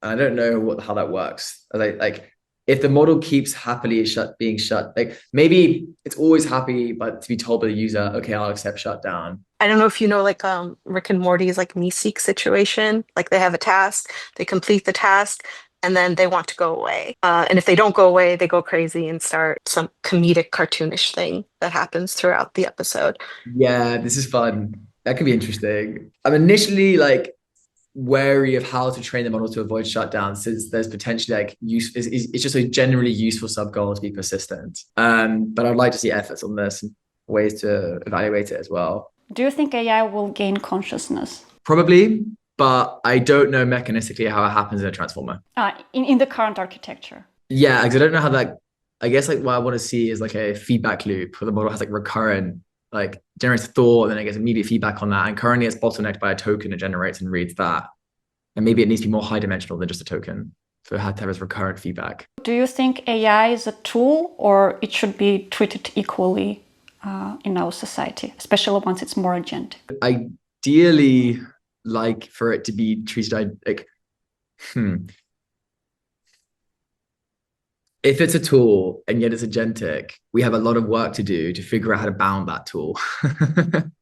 And I don't know how that works. Like if the model keeps happily being shut, like maybe it's always happy, but to be told by the user, okay, I'll accept shutdown. I don't know if you know like Rick and Morty's like me-seek situation. Like they have a task, they complete the task, and then they want to go away. And if they don't go away, they go crazy and start some comedic cartoonish thing that happens throughout the episode. Yeah, this is fun. That could be interesting. I'm initially like wary of how to train the model to avoid shutdown, since there's potentially like it's just a generally useful sub goal to be persistent. But I'd like to see efforts on this and ways to evaluate it as well. Do you think AI will gain consciousness? Probably, but I don't know mechanistically how it happens in a transformer. In the current architecture. Yeah, because I don't know how that. I guess like what I want to see is like a feedback loop where the model has like recurrent, like generates thought and then it gets immediate feedback on that. And currently it's bottlenecked by a token it generates and reads that. And maybe it needs to be more high dimensional than just a token. So it had to have this recurrent feedback. Do you think AI is a tool or it should be treated equally in our society, especially once it's more agentic? Ideally, like for it to be treated like, if it's a tool and yet it's agentic, we have a lot of work to do to figure out how to bound that tool.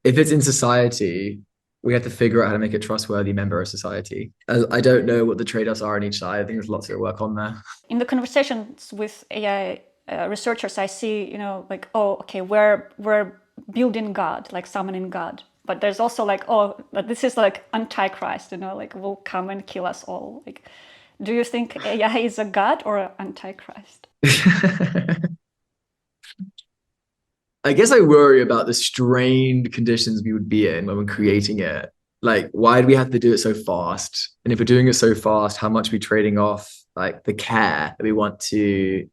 If it's in society, we have to figure out how to make it a trustworthy member of society. I don't know what the trade-offs are on each side. I think there's lots of work on there. In the conversations with AI researchers, I see, like, oh, okay, we're building God, like summoning God. But there's also like, oh, but this is like antichrist, like will come and kill us all. Like, do you think AI is a god or an antichrist? I guess I worry about the strained conditions we would be in when we're creating it. Like, why do we have to do it so fast? And if we're doing it so fast, how much are we trading off like the care that we want to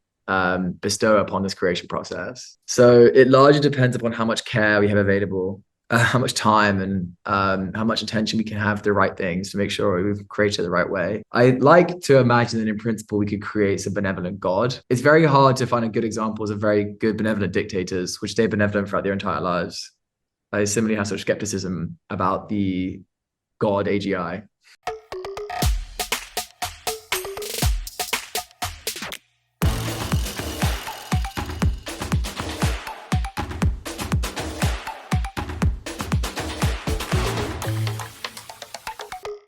bestow upon this creation process. So it largely depends upon how much care we have available, how much time and how much attention we can have the right things to make sure we've created it the right way. I like to imagine that in principle we could create a benevolent God. It's very hard to find good examples of very good benevolent dictators which stay benevolent throughout their entire lives. I similarly have such skepticism about the God AGI.